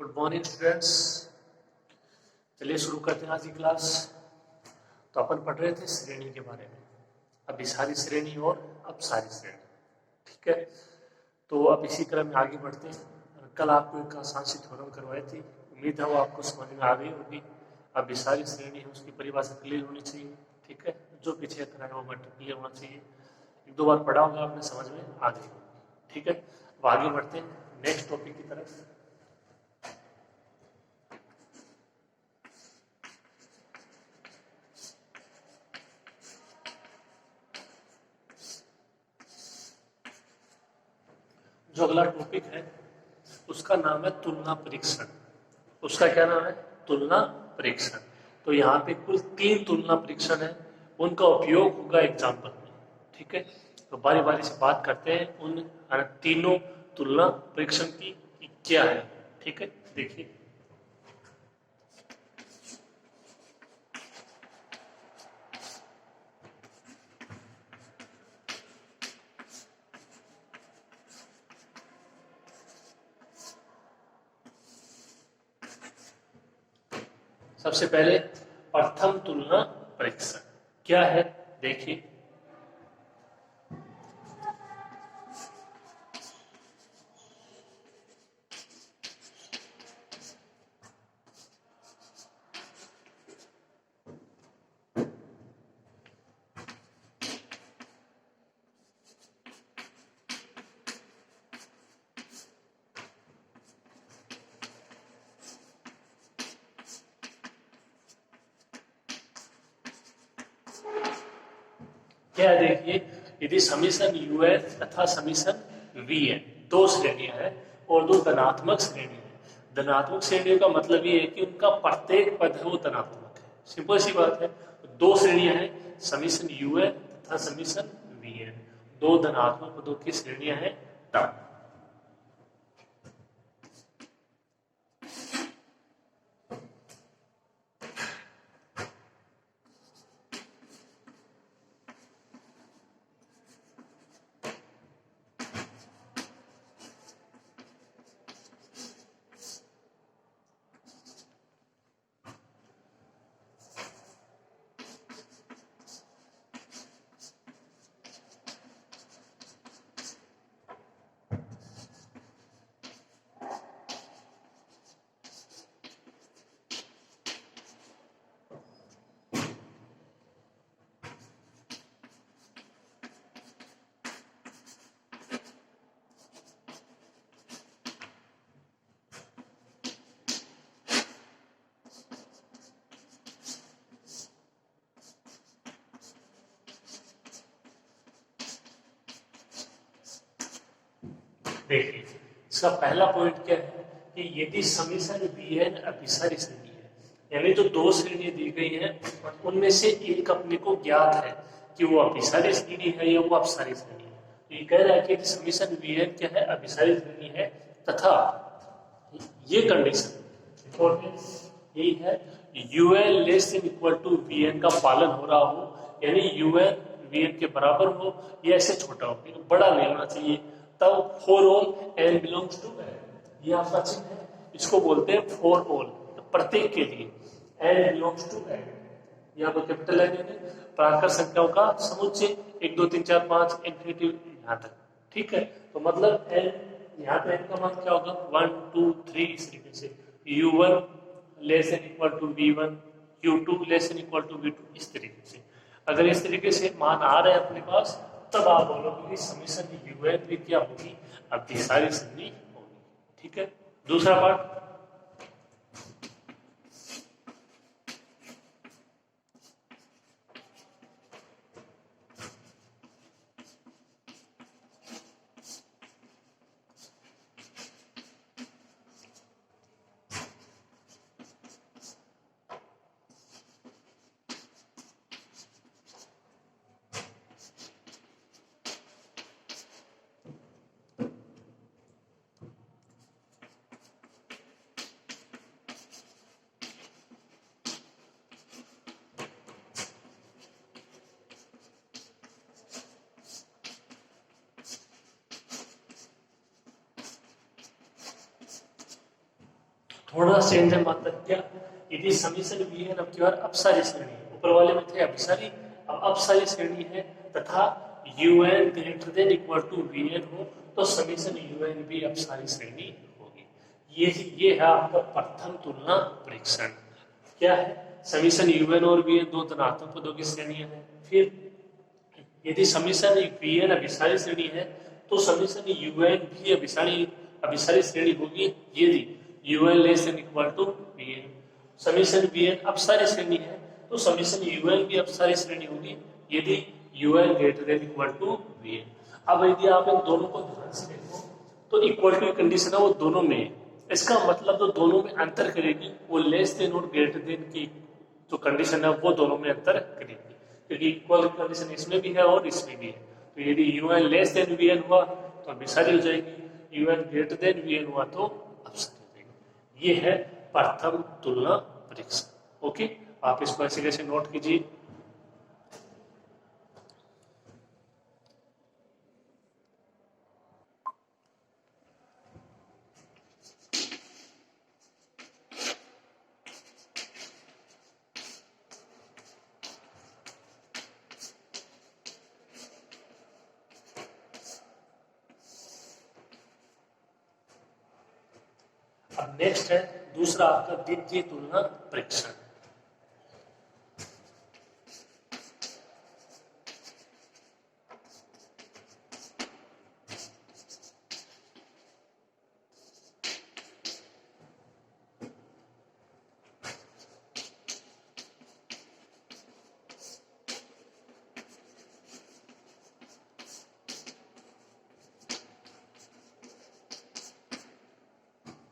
Good morning students. चलिए शुरू करते हैं आज की क्लास। तो अपन पढ़ रहे थे श्रेणी के बारे में, अभी सारी श्रेणी और अब सारी श्रेणी। ठीक है, तो अब इसी क्रम में आगे बढ़ते हैं। कल आपको एक आसान सी थ्योरम करवाई थी, उम्मीद है वो आपको समझ में आ गई होगी। अभी सारी श्रेणी है उसकी परिभाषा क्लियर होनी चाहिए। ठीक है, जो पीछे कराया वो मल्टी क्लियर होना चाहिए। एक दो बार पढ़ा होगा आपने, समझ में आ गई होगी। ठीक है, अब आगे बढ़ते हैं नेक्स्ट टॉपिक की तरफ। जो अगला टॉपिक है उसका नाम है तुलना परीक्षण। उसका क्या नाम है? तुलना परीक्षण। तो यहाँ पे कुल 3 तुलना परीक्षण है, उनका उपयोग होगा एग्जाम्पल में। ठीक है, तो बारी बारी से बात करते हैं उन तीनों तुलना परीक्षण की कि क्या है। ठीक है, देखिए सबसे पहले प्रथम तुलना परीक्षण क्या है, देखिए। क्या है, देखिए, यदि समीशन यू एन तथा समीशन वी एन दो श्रेणियां हैं और दो धनात्मक श्रेणी है। धनात्मक श्रेणियों का मतलब ये है कि उनका प्रत्येक पद है वो धनात्मक है। सिंपल सी बात है। दो श्रेणियां हैं, समीशन यू एन तथा समीशन वी एन, दो धनात्मक पदों की श्रेणियां हैं तब। देखिए, इसका पहला पॉइंट क्या है कि यदि समीशन वी एन अभिसारी श्रेणी है, यानी जो दो श्रेणी दी गई हैं उनमें से एक अपने को ज्ञात है कि वो अभिसारी श्रेणी है या वो अपसारी श्रेणी है। तो ये कह रहा है कि समीशन वी एन क्या है, अभिसारी श्रेणी है तथा ये कंडीशन यही है u n less than equal to v n का पालन हो रहा हो, यानी यू एन वी एन के बराबर हो या ऐसे छोटा हो, बड़ा नहीं होना चाहिए। तब for all n belongs to n, ये आपका चिन्ह है, इसको बोलते हैं फॉर ऑल, तो प्रत्येक के लिए एन बिलोंग्स टू एन। यहाँ पर कैपिटल एन है, प्राकृत संख्याओं का समुच्चय 1 2 3 4 5 इंफिनिटी यहाँ तक। ठीक है, तो मतलब एन, यहाँ पे एन का मान क्या होगा 1 2 3, इस तरीके से u1 less than equal to v1, u2 less than equal to v2, इस तरीके से। अगर इस तरीके से मान आ रहे हैं अपने पास, तब आप बोलोगे कि समीशन यूएन भी क्या होगी, अभिसारी श्रेणी होगी। ठीक है, दूसरा पार्ट थोड़ा चेंज है मात्र क्या, यदि समीशन वी एन अब की बार अपसारी श्रेणी है, ऊपर वाले में थे अभिसारी, अब अपसारी श्रेणी है तथा u n greater than equal to v n हो तो समीशन यू एन भी अपसारी श्रेणी होगी। ये है आपका प्रथम तुलना परीक्षण। क्या है, समीशन यू एन और वी एन दो धनात्मक पदों की श्रेणियां हैं। फिर यदि समीशन वी एन अभिसारी श्रेणी है तो समीशन यू एन भी अभिसारी श्रेणी होगी यदि u n less than equal to v n. Summation v n अपसारी श्रेणी है तो समीशन यू एन भी अपसारी श्रेणी होगी यदि u n greater than equal to v n. अब यदि आप इन दोनों को ध्यान से देखो तो इक्वल टू कंडीशन है वो दोनों में है, इसका मतलब जो दोनों में अंतर करेगी वो लेस देन और ग्रेटर देन की जो कंडीशन है वो दोनों में अंतर करेगी, क्योंकि इक्वल कंडीशन इसमें भी है और इसमें भी है। तो यदि u n less than v n हुआ तो अभिसारी हो जाएगी, u n greater than v n हुआ तो अपसारी हो जाएगी। ये है प्रथम तुलना परीक्षण। ओके, आप इसको ऐसे कैसे नोट कीजिए। अब नेक्स्ट है दूसरा आपका द्वितीय तुलना परीक्षण।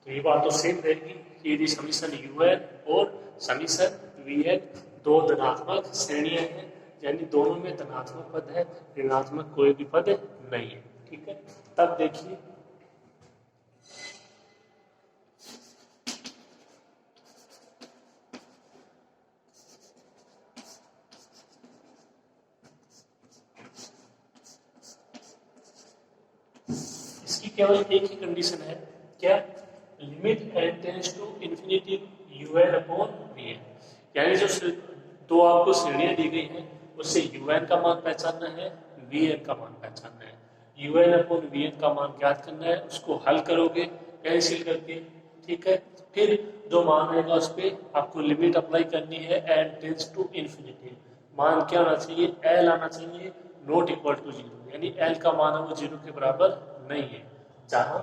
तो ये बात तो सेम रहेगी कि यदि समीशन यू एन और समीशन वी एन दो धनात्मक श्रेणियां हैं, यानी दोनों में धनात्मक पद है, ऋणात्मक कोई भी पद नहीं है। ठीक है, तब देखिए इसकी केवल एक ही कंडीशन है, क्या, limit n tends to infinity u n upon v n. यानी जो दो आपको श्रेणियां दी गई हैं उससे यू एन का मान पहचानना है, वी एन का मान पहचानना है। U n upon v n का मान ज्ञात करना है, उसको हल करोगे कैंसिल करके। ठीक है, फिर जो मान आएगा उस पर आपको लिमिट अप्लाई करनी है एन टेंड्स टू इंफिनिटी। मान क्या आना चाहिए, एल आना चाहिए, नॉट इक्वल टू जीरो, यानी एल का मान है वो जीरो के बराबर नहीं है। जहां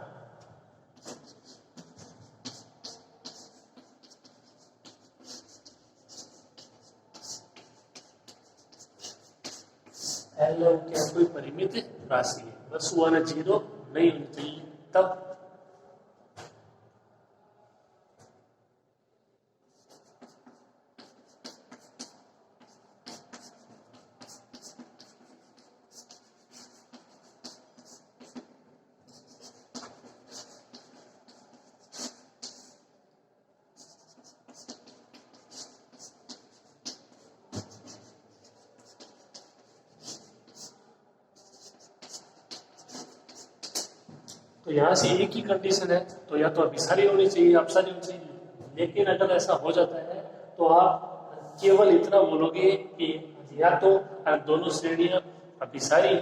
एल क्या कोई परिमित राशि है, बस वो आना जीरो नहीं होनी चाहिए तब। तो यहाँ से एक ही कंडीशन है, तो या तो अभिसारी होनी चाहिए अपसारी होनी चाहिए। लेकिन अगर ऐसा हो जाता है तो आप केवल इतना बोलोगे कि या तो दोनों श्रेणियां अभिसारी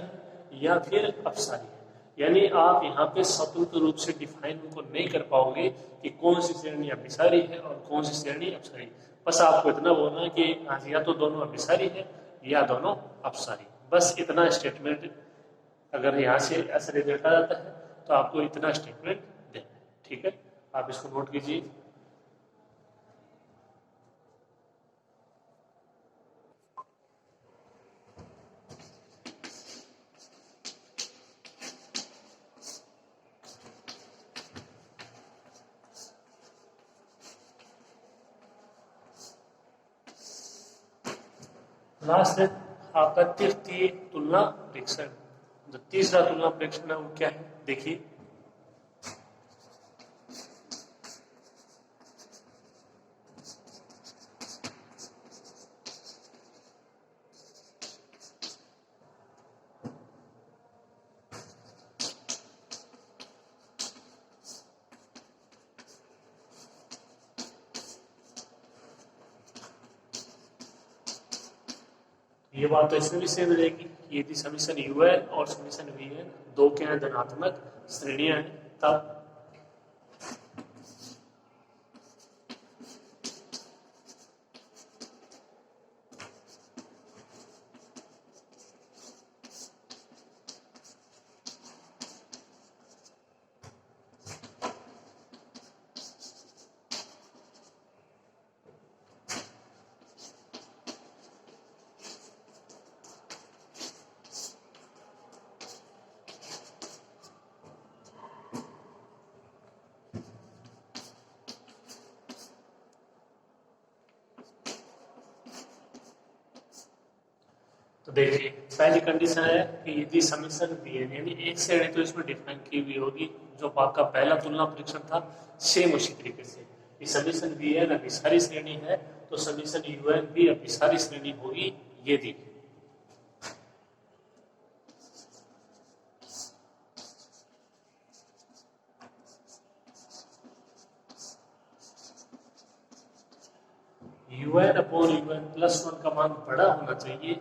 या फिर अपसारी है, यानी आप यहाँ पे स्वतंत्र रूप से डिफाइन उनको नहीं कर पाओगे कि कौन सी श्रेणी अभिसारी है और कौन सी श्रेणी अपसारी। बस आपको इतना बोलना है कि या तो दोनों अभिसारी है या दोनों अपसारी, बस इतना स्टेटमेंट अगर यहाँ से ऐसा रिजल्ट आ जाता है तो आपको इतना स्टेटमेंट देना है। ठीक है, आप इसको नोट कीजिए। लास्ट है आपका तृतीय तुलना परीक्षण। जो तीसरा तुलना परीक्षण है वो क्या है, देखिए। ये बात तो इसमें भी सेम रहेगी कि यदि समीशन UN और समीशन VN दो के हैं धनात्मक श्रेणियां हैं तब तो देखिए पहली कंडीशन है कि यदि समीशन VN यानी एक श्रेणी तो इसमें डिफाइन की हुई होगी जो आपका पहला तुलना परीक्षण था सेम उसी तरीके से कि समीशन VN अभिसारी श्रेणी है तो समीशन UN भी अभिसारी श्रेणी होगी यदि UN अपॉन UN प्लस 1 का मान बड़ा होना चाहिए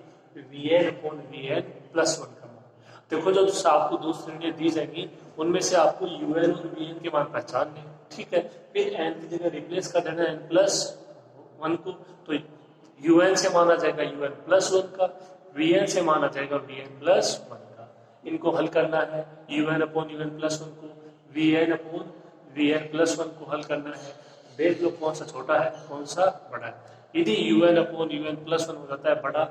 VN अपॉन VN प्लस 1 का मान। देखो जो आपको दो श्रेणियां दी जाएंगी उनमें से आपको UN और VN के मान पहचानने, ठीक है, फिर n की जगह रिप्लेस कर देना n प्लस 1 को, तो UN से माना जाएगा UN प्लस 1 का, VN से माना जाएगा VN प्लस 1 का। इनको हल करना है UN अपॉन UN प्लस 1 को VN अपॉन VN प्लस 1 को हल करना है। देख लो कौन सा छोटा है कौन सा बड़ा है। यदि UN अपॉन UN प्लस 1 हो जाता है बड़ा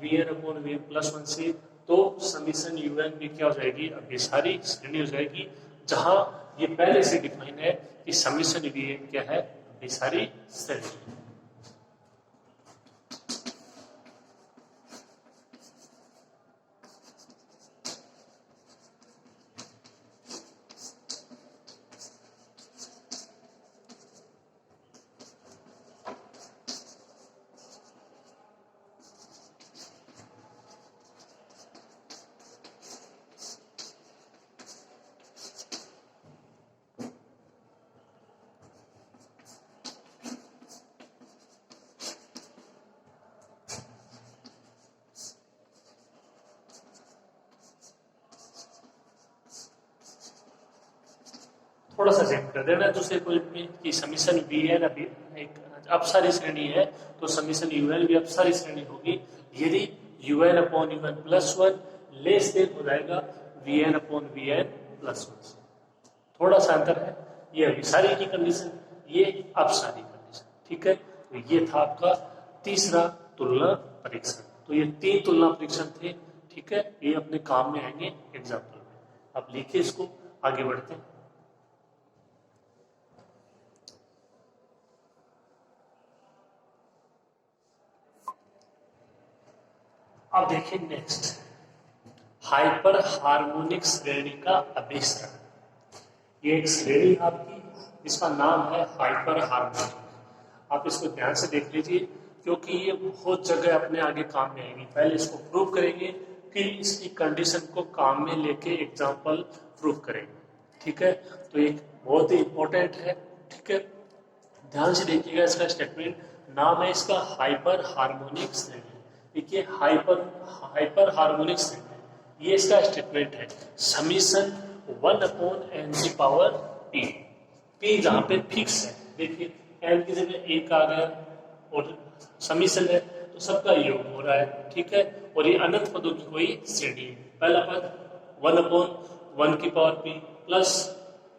VN अपॉन VN प्लस 1 से, तो समीशन UN भी क्या हो जाएगी अभिसारी श्रेणी हो जाएगी, जहां ये पहले से डिफाइन है कि समीशन VN क्या है अभिसारी श्रेणी। थोड़ा सा चेक कर देना दूसरे पॉइंट में कि समीशन VN अभी एक अपसारी श्रेणी है तो समीशन UN भी अपसारी श्रेणी होगी यदि UN upon UN plus 1 less than हो जाएगा VN अपॉन VN प्लस 1 से। थोड़ा सा अंतर है, ये अभिसारी की कंडीशन, ये अपसारी कंडीशन, ठीक है। तो ये था आपका तीसरा तुलना परीक्षण। तो ये 3 तुलना परीक्षण थे, ठीक है, ये अपने काम में आएंगे एग्जाम्पल में। अब लिखिए इसको, आगे बढ़ते हैं। अब देखिए नेक्स्ट, हाइपर हार्मोनिक श्रेणी का अभिसरण। ये एक श्रेणी आपकी जिसका नाम है हाइपर हार्मोनिक। आप इसको ध्यान से देख लीजिए क्योंकि ये बहुत जगह अपने आगे काम में आएगी। पहले इसको प्रूव करेंगे फिर इसकी कंडीशन को काम में लेके एग्जाम्पल प्रूव करेंगे, ठीक है। तो ये बहुत ही इंपॉर्टेंट है, ठीक है, ध्यान से देखिएगा। इसका स्टेटमेंट नाम है इसका हाइपर हार्मोनिक श्रेणी। देखिए हाइपर हार्मोनिक श्रेणी, ये इसका स्टेटमेंट है समीशन 1 अपॉन n की पावर p जहां पे फिक्स है। देखिए n की जगह 1 आ गया और समीशन है तो सबका योग हो रहा है, ठीक है। और ये अनंत पदों की कोई श्रेणी है। पहला पद 1 अपॉन 1 की पावर p प्लस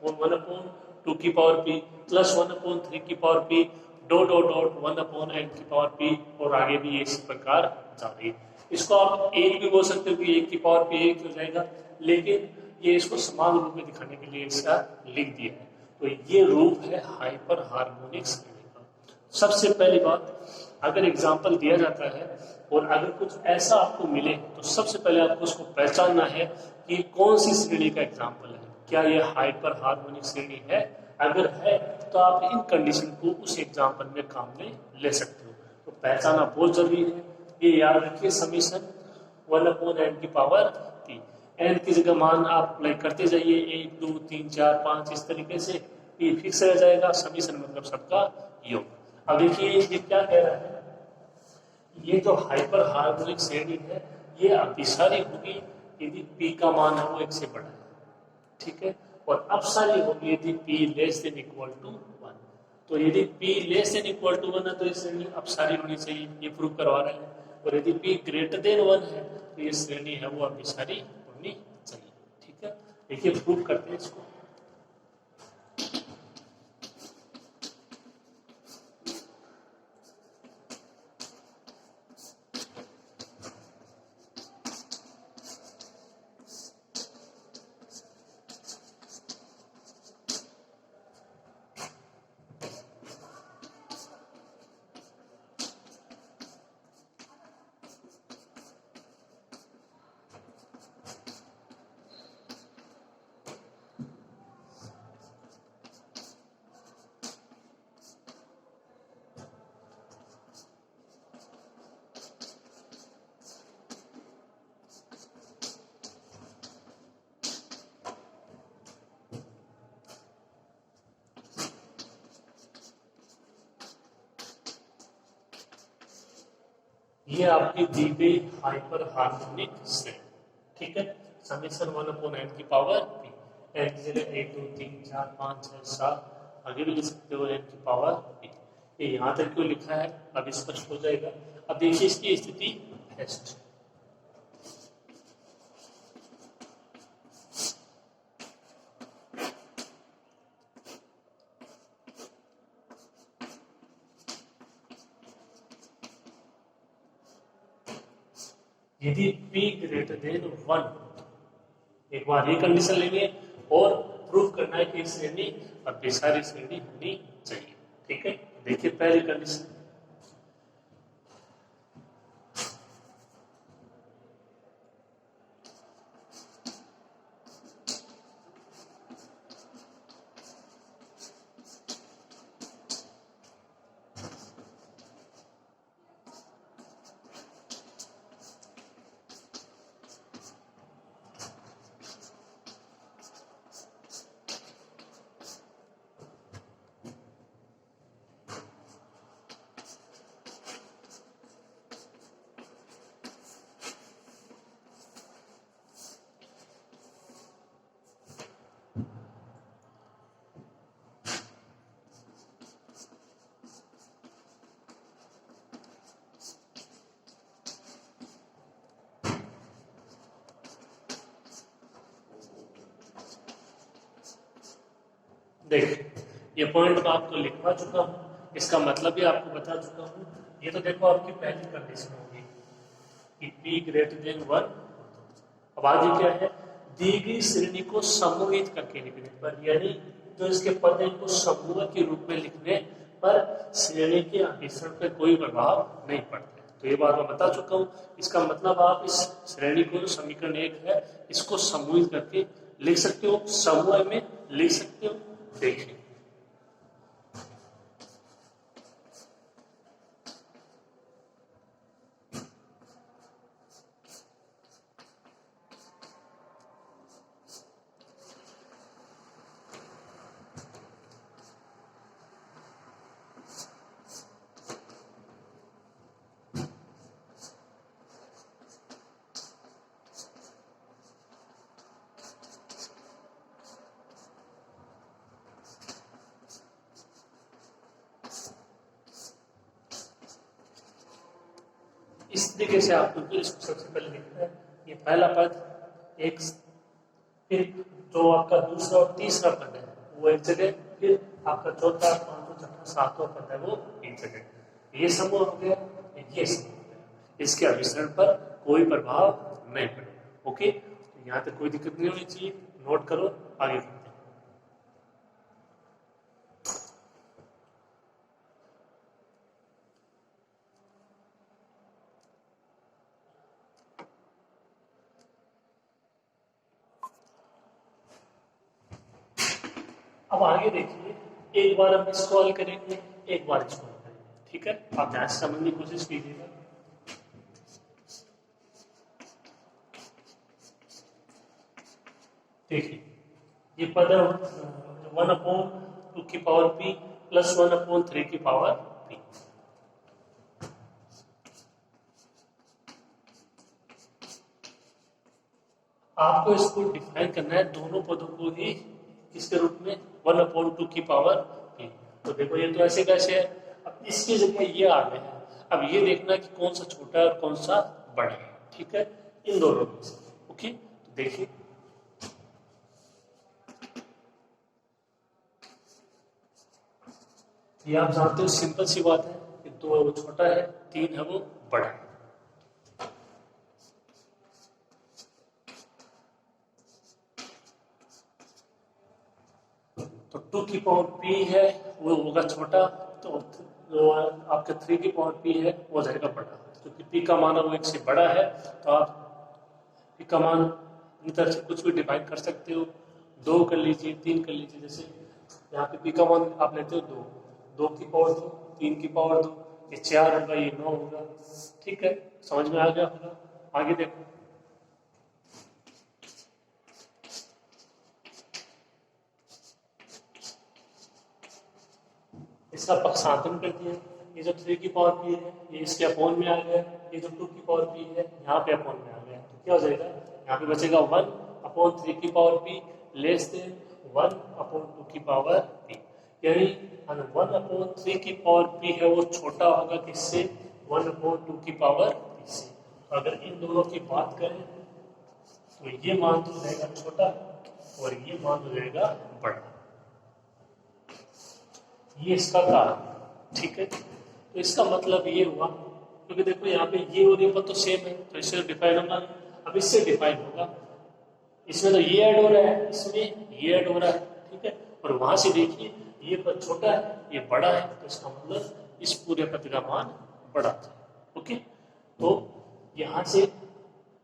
1 अपॉन 2 की पावर p प्लस 1 अपॉन 3 की power p dot dot dot 1 upon n की पावर p और आगे भी इस प्रकार जा रही है। इसको आप एक भी बोल सकते हो कि 1 की पावर p 1 हो जाएगा, लेकिन ये इसको समान रूप में दिखाने के लिए इसका लिख दिया है। तो ये रूप है हाइपर हार्मोनिक श्रेणी का। सबसे पहली बात, अगर एग्जाम्पल दिया जाता है और अगर कुछ ऐसा आपको मिले तो सबसे पहले आपको उसको पहचानना है कि कौन सी श्रेणी का एग्जाम्पल है। क्या ये हाइपर हार्मोनिक श्रेणी है? अगर है तो आप इन कंडीशन को उस एग्जाम्पल में काम में ले सकते हो। तो पहचाना बहुत जरूरी है, ये याद रखिए। समीशन 1 अपॉन n की पावर p, n की जगह मान आप अप्लाई करते जाइए 1 2 3 4 5 इस तरीके से p फिक्स रह जाएगा। समीशन मतलब सबका योग। अब देखिए ये क्या कह रहा है, ये जो हाइपर हार्मोनिक श्रेणी है ये अभिसारी होगी यदि पी का मान है वो एक से बड़ा है, ठीक है। और अपसारी होगी यदि p less than equal to 1। तो यदि p less than equal to 1 है तो ये श्रेणी अपसारी होनी चाहिए, ये प्रूव करवा रहे हैं। और यदि पी ग्रेटर देन 1 है तो ये श्रेणी है वो अभिसारी होनी चाहिए, ठीक है। देखिए प्रूव करते हैं इसको। ये आपकी दी गई हाइपर हार्मोनिक श्रेणी, ठीक है। समेशन 1/n की पावर p, n की जगह 1 2 3 4 5 6 7 आगे भी लिख सकते हो n की पावर p। ये यहाँ तक क्यों लिखा है अब स्पष्ट हो जाएगा। अब देखिए इसकी स्थिति बेस्ट, यदि p ग्रेटर देन 1, एक बार ये कंडीशन लेंगे और प्रूव करना है कि श्रेणी अभिसारी श्रेणी होनी चाहिए, ठीक है। देखिए पहली कंडीशन, देखिए ये पॉइंट मैं आपको लिखवा चुका हूँ, इसका मतलब भी आपको बता चुका हूँ। ये तो देखो आपकी पहली कंडीशन होगी कि p ग्रेटर देन 1। अब आगे क्या है, दी गई श्रेणी को समूहित करके लिखने पर, यानी जो इसके पद है इनको समूह के रूप में लिखने पर श्रेणी के अभिसरण पर कोई प्रभाव नहीं पड़ता। तो ये बात मैं बता चुका हूँ। इसका मतलब आप इस श्रेणी को जो समीकरण 1 है इसको समूहित करके लिख सकते हो, समूह में लिख सकते हो। देखिए इस तरीके से आपको इसको सबसे पहले लिखना है। ये पहला पद एक, फिर जो आपका दूसरा और तीसरा पद है वो एक जगह, फिर आपका चौथा पांचवा छठा सातवां पद है वो एक जगह। ये समूह हो गया, ये समूह हो गया, इसके अभिसरण पर कोई प्रभाव नहीं पड़ेगा। ओके, तो यहाँ तक कोई दिक्कत नहीं होनी चाहिए, नोट करो, आगे करते हैं। अब आगे देखिए, एक बार हम इसको हल करेंगे, एक बार इसको हल करेंगे, ठीक है। आप ध्यान से समझने की कोशिश कीजिएगा। देखिए ये पद है 1/2 की पावर p प्लस 1/3 की पावर p। आपको इसको डिफाइन करना है दोनों पदों को ही किसके रूप में, 1/2 की पावर p। तो देखो ये तो ऐसे कैसे है, अब इसकी जगह ये आ गए हैं, अब ये देखना कि कौन सा छोटा है और कौन सा बड़ा है, ठीक है, इन दोनों में से। ओके, तो देखिए ये आप जानते हो, सिंपल सी बात है कि 2 है वो छोटा है, 3 है वो बड़ा है। तो 2 की पावर p है वो होगा छोटा, तो जो आपके 3 की पावर p है वो जाएगा बड़ा, क्योंकि p का मान वो 1 से बड़ा है। तो आप p का मान अपनी तरफ से कुछ भी डिफाइन कर सकते हो, 2 कर लीजिए, 3 कर लीजिए। जैसे यहाँ पे p का मान आप लेते हो 2, 2 की पावर 2, 3 की पावर 2, ये 4 होगा, ये 9 होगा। ठीक है, समझ में आ गया होगा। आगे देखो, इसका पक्षांतरण कर दिया, ये जो 3 की पावर p है ये इसके अपोन में आ गया, ये जो 2 की पावर p है यहाँ पे अपोन में आ गया, तो क्या हो जाएगा, यहाँ पे बचेगा 1/3 की पावर p लेस देन 1/2 की पावर p। यानी 1/3 की पावर p है वो छोटा होगा किससे, 1/2 की पावर p से। तो अगर इन दोनों की बात करें तो ये मान तो रहेगा छोटा और ये मान हो जाएगा बड़ा, ये इसका कारण। ठीक है, तो इसका मतलब ये हुआ, क्योंकि देखो यहाँ पे ये और ये पद तो सेम है, तो इससे डिफाइन होगा। अब इससे डिफाइन होगा, इसमें तो ये ऐड हो रहा है, इसमें ये ऐड हो रहा है। ठीक है, और वहां से देखिए ये पद छोटा है, ये बड़ा है, तो इसका मतलब इस पूरे पद का मान बड़ा था। ओके, तो यहाँ से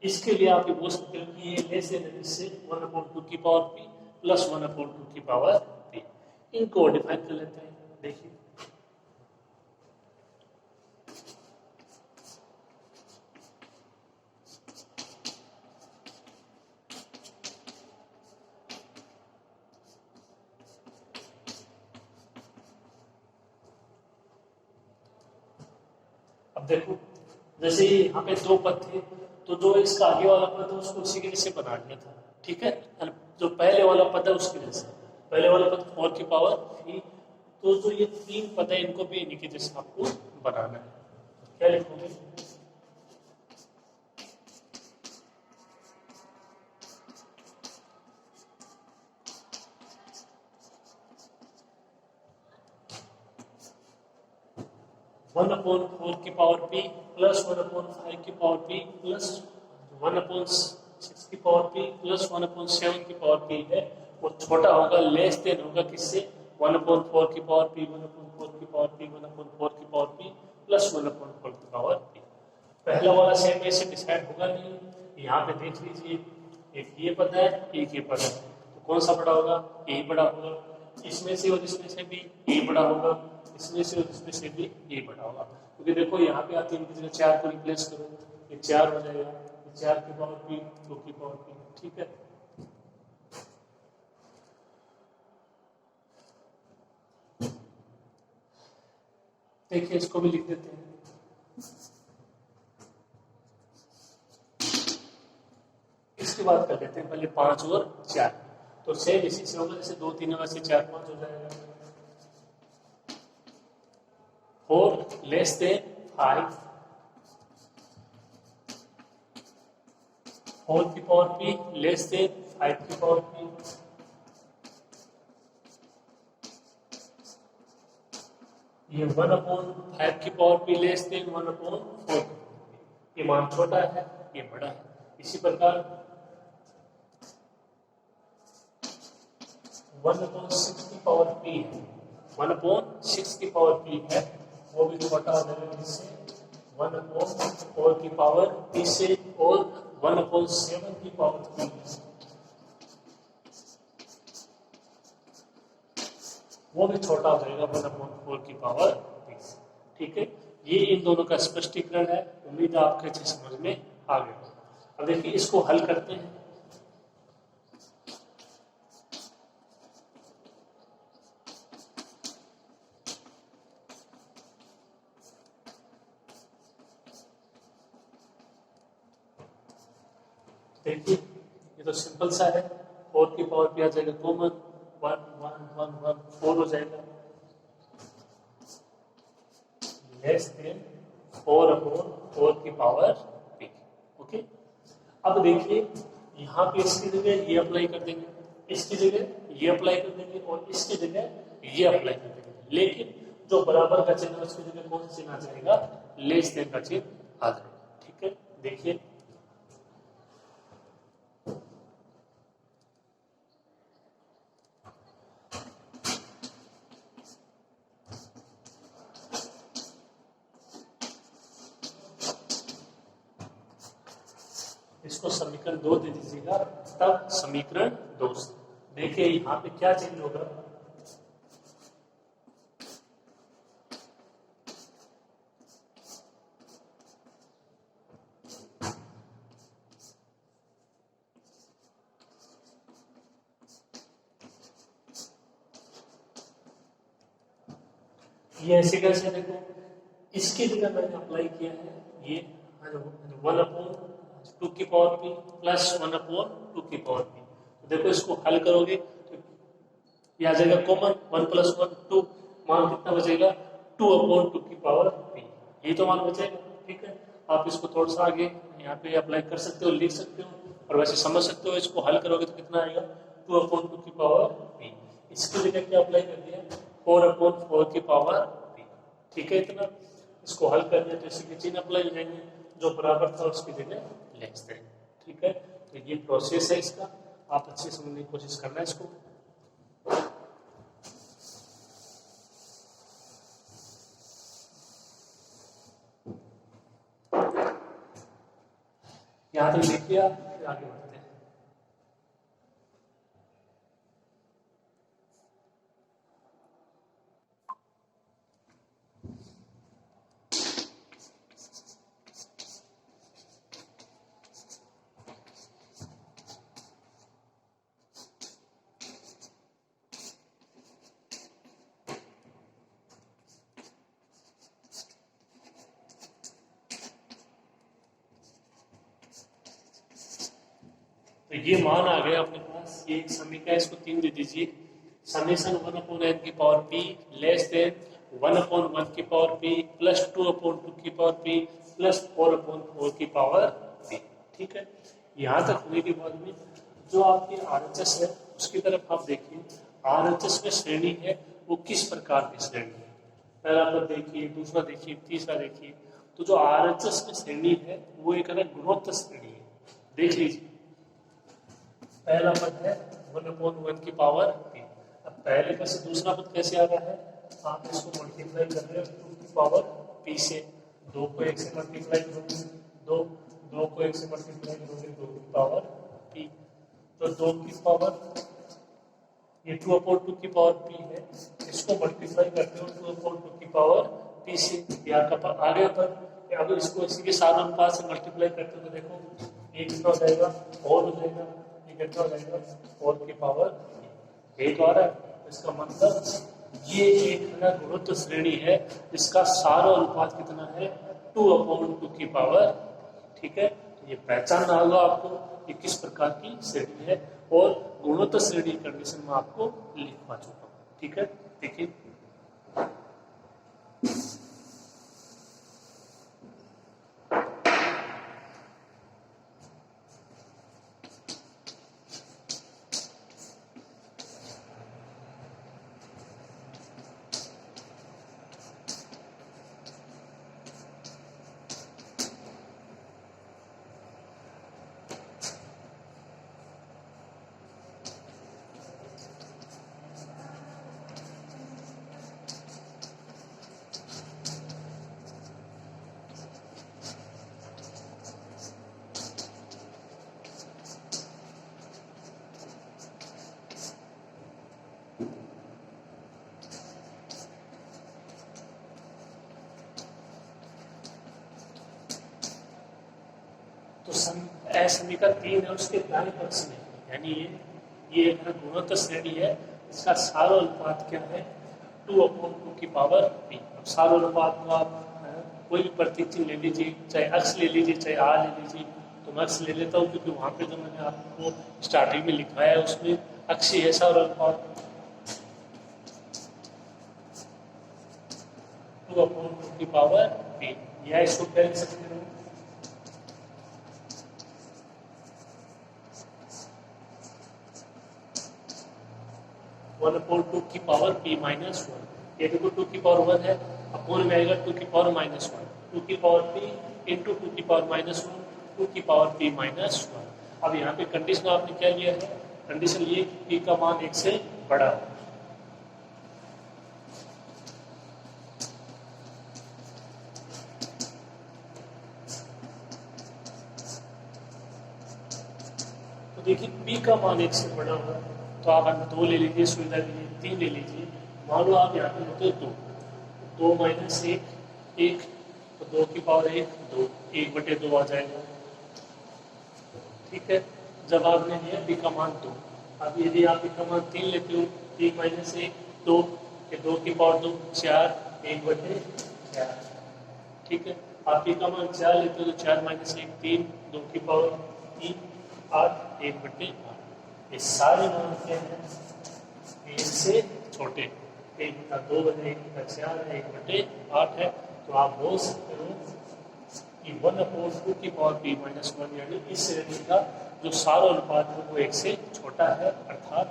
इसके लिए आप ये बोल सकते हो कि ये लेस देन इससे 1/2 की पावर p प्लस 1/2 की पावर p। इनको डिफाइन कर लेते हैं। देखिए अब देखो, जैसे यहाँ पे 2 पद थे, तो जो इसका आगे वाला पद है उसको उसी के जैसे बना लिया था। ठीक है, जो पहले वाला पद है उसके जैसे, पहले वाला पद 4 की पावर 3, तो जो ये 3 पद है इनको भी इन्हीं के जैसे आपको बनाना है। क्या लिखोगे, 1/4 की पावर p प्लस 1/5 की पावर p प्लस 1/6 की पावर p प्लस 1/7 की पावर p है वो छोटा होगा, लेस देन होगा किससे, 1/4 की पावर p, 1/4 की पावर p, 1/4 की पावर p प्लस 1/4 की पावर p। पहला वाला सेम ऐसे डिसाइड होगा नहीं। यहाँ पे देख लीजिए, एक ये पद है, एक ये पद है, तो कौन सा बड़ा होगा, यही बड़ा होगा। इसमें से और इसमें से भी यही बड़ा होगा, इसमें से और इसमें से भी यही बड़ा होगा। क्योंकि देखो यहाँ पे आती है इनकी जगह 4 को रिप्लेस करो, ये 4 हो जाएगा, ये 4 की पावर p, 2 की पावर p। ठीक है, देखिए इसको भी लिख देते हैं। इसकी बात कर लेते हैं पहले 5 और 4, तो सेम इसी से होगा, जैसे 2 3 से 4 5 हो जाएगा। 4 लेस देन 5, 4 की पावर p लेस देन 5 की पावर p। ये 1/5 की पावर p लेस देन 1/4, ये मान छोटा है, ये बड़ा है। इसी प्रकार 1/6 की पावर p है, 1/6 की पावर p है, वो भी छोटा हो जाएगा जिससे 1/4 की पावर p से, और 1/7 की पावर p वो भी छोटा हो जाएगा 1/4 की पावर p से। ठीक है, ये इन दोनों का स्पष्टीकरण है। उम्मीद है आपके अच्छे समझ में आ गया। अब देखिए इसको हल करते हैं। देखिए ये तो सिंपल सा है, 4 की पावर पी आ जाएगा कॉमन, 1 1 1 1 4 हो जाएगा, लेस देन 4 अपॉन 4 की पावर पी। ओके, अब देखिए यहाँ पे इसकी जगह ये अप्लाई कर देंगे, इसकी जगह ये अप्लाई कर देंगे और इसकी जगह ये अप्लाई कर देंगे, लेकिन जो बराबर का चिन्ह है उसकी जगह कौन सा चिन्ह आ जाएगा, लेस देन का चिन्ह आ जाएगा। ठीक है, देखिए इसको समीकरण 2 दे दीजिएगा, तब समीकरण 2 से देखिए यहाँ पे क्या चेंज होगा, ये ऐसे कैसे, देखो इसकी जगह मैंने अप्लाई किया है ये 1 अपॉन 2 की पावर पी प्लस 1 अपॉन 2 की पावर पी। तो देखो इसको हल करोगे तो ये आ जाएगा कॉमन, 1 प्लस 1 2, मान कितना बचेगा 2 अपॉन 2 की पावर पी, ये तो मान बचेगा। ठीक है, आप इसको थोड़ा सा आगे यहाँ पे अप्लाई कर सकते हो, लिख सकते हो और वैसे समझ सकते हो, इसको हल करोगे तो कितना आएगा 2 अपॉन 2 की पावर पी। इसकी जगह क्या अप्लाई कर दिया 4 अपॉन 4 की पावर पी। ठीक है, इतना इसको हल कर दिया तो इसके चिन्ह अप्लाई हो जाएंगे, जो बराबर था उसकी जगह लेस देन। ठीक है, तो ये प्रोसेस है इसका, आप अच्छे से समझने की कोशिश करना है इसको। यहाँ तक देखिए आप, फिर आगे बढ़ते हैं। तो ये मान आ गया अपने पास, ये एक समीकरण, इसको 3 दे दीजिए, समेशन 1 अपॉन n की power p less than 1 upon 1 की पावर p प्लस 2 अपॉन 2 की पावर p प्लस 4 अपॉन 4 की पावर p। ठीक है, यहाँ तक होने के बाद में जो आपकी RHS है उसकी तरफ आप देखिए, RHS में श्रेणी है वो किस प्रकार की श्रेणी है, पहला पद देखिए, दूसरा देखिए, तीसरा देखिए। तो जो RHS में श्रेणी है वो एक अलग गुणोत्तर श्रेणी है, देख लीजिए। पहला पद है 1 अपॉन 1 की पावर p। अब पहले का से दूसरा पद कैसे आ रहा है, आप इसको मल्टीप्लाई कर रहे हो 2 की पावर p से, 2 को 1 से मल्टीप्लाई करोगे, 2 को 1 से मल्टीप्लाई करोगे 2 की पावर p, तो 2 की पावर ये 2 अपॉन 2 की पावर p है, इसको मल्टीप्लाई करते हो 2 अपॉन 2 की पावर p से, या आ गया पर अगर इसको इसी के साथ अनुपात से मल्टीप्लाई करते हो तो देखो ये कितना हो जाएगा, और हो जाएगा, कितना हो जाएगा 4 की पावर, ये तो आ रहा है। इसका मतलब ये एक गुणोत्तर श्रेणी है, इसका सारा अनुपात कितना है 2 अपॉन 2 की पावर। ठीक है, ये पहचानना होगा आपको ये किस प्रकार की श्रेणी है, और गुणोत्तर श्रेणी कंडीशन में आपको लिखवा चुका हूं। ठीक है, देखिए तो समीकरण 3 है उसके दाएं पक्ष में, यानी ये एक गुणोत्तर श्रेणी है, इसका सारो अनुपात क्या है 2 अपॉन 2 की पावर p। अब सारो अनुपात को आप कोई भी प्रतीक चिन्ह ले लीजिए, चाहे x ले लीजिए, चाहे r ले लीजिए, तो मैं x ले लेता हूँ, क्योंकि वहाँ पे जो मैंने आपको स्टार्टिंग में लिखवाया है उसमें x ही है सारा अनुपात। 2/2 की पावर p, या इसको क्या लिख सकते हो 1/2 की पावर p माइनस 1। ये देखो 2 की पावर 1 है, अपोन में आएगा 2 की पावर माइनस 1, 2 की पावर p इंटू 2 की पावर माइनस 1, 2 की पावर p माइनस 1। अब यहाँ पे कंडीशन आपने क्या लिया है, कंडीशन ये कि p का मान 1 से बड़ा है। तो देखिए p का मान 1 से बड़ा हो तो आप 2 ले लीजिए, सुविधा के लिए 3 ले लीजिए। मान लो आप यहाँ पे होते हो 2 माइनस 1 1, तो 2 की पावर 1 2, 1/2 आ जाएगा। ठीक है, जब आपने लिया p का मान 2, अब यदि आप p का मान 3 लेते हो, 3 माइनस 1 2, 2 की पावर 2 4, 1/4। ठीक है, आप p का मान 4 लेते हो तो 4 माइनस 1 3, 2 की पावर 3 8, 1/8। ये सारे मान क्या हैं, 1 से छोटे, 1/2 बने 1/4 है, 1/8 है। तो आप बोल सकते हो कि 1/2 की पावर p माइनस 1, यानी इस श्रेणी का जो सारा अनुपात है वो 1 से छोटा है, अर्थात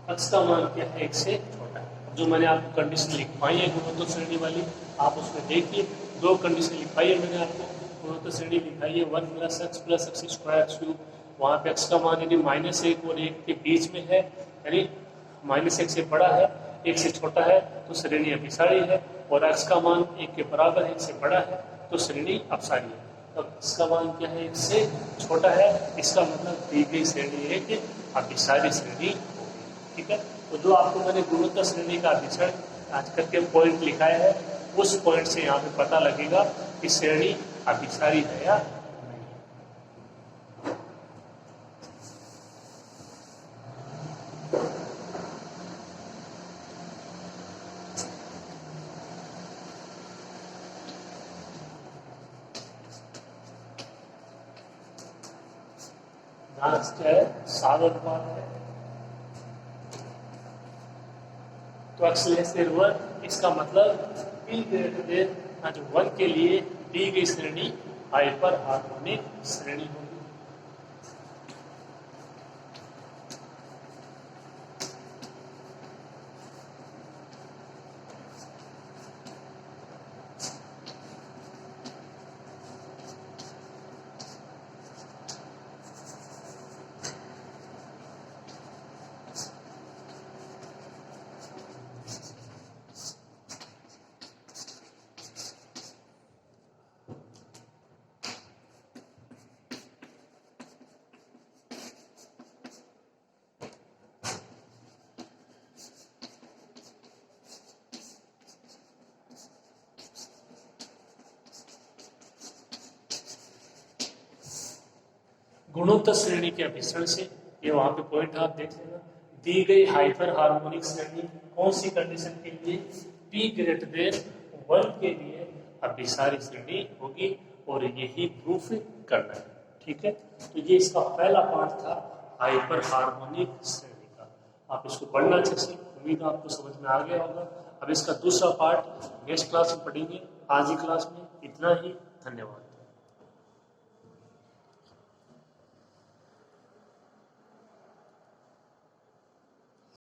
x का मान क्या है 1 से छोटा है। जो मैंने आपको कंडीशन लिखवाई है गुणोत्तर श्रेणी वाली, आप उसमें देखिए 2 कंडीशन लिखवाई है मैंने आपको। गुणोत्तर श्रेणी लिखाई है 1 + x + x²³ वहाँ पे x का मान यदि -1 और 1 के बीच में है, यानी -1 से बड़ा है 1 से छोटा है तो श्रेणी अभिसारी है, और x का मान 1 के बराबर है 1 से बड़ा है तो श्रेणी अपसारी है। तो x का मान क्या है 1 से छोटा है, इसका मतलब दी गई श्रेणी एक अभिसारी श्रेणी। ठीक है, तो जो आपको मैंने गुणोत्तर श्रेणी का अभिसरण आज करके पॉइंट लिखाया है, उस पॉइंट से यहाँ पे पता लगेगा कि श्रेणी अभिसारी है या नहीं। क्या है, सार अनुपात है, तो x लेस देन 1, इसका मतलब p ग्रेटर देन जो 1 के लिए दी गई श्रेणी हाइपर हार्मोनिक श्रेणी होगी। गुणोत्तर श्रेणी के अभिसरण से, ये वहां पे पॉइंट आप देख लेना, दी गई हाइपर हार्मोनिक श्रेणी कौन सी कंडीशन के लिए, p ग्रेटर देन 1 के लिए अभिसारी श्रेणी होगी, और यही प्रूफ करना है। ठीक है, तो ये इसका पहला पार्ट था हाइपर हार्मोनिक श्रेणी का। आप इसको पढ़ना अच्छे से, उम्मीद आपको समझ में आ गया होगा। अब इसका दूसरा पार्ट नेक्स्ट क्लास में पढ़ेंगे। आज ही क्लास में इतना ही, धन्यवाद।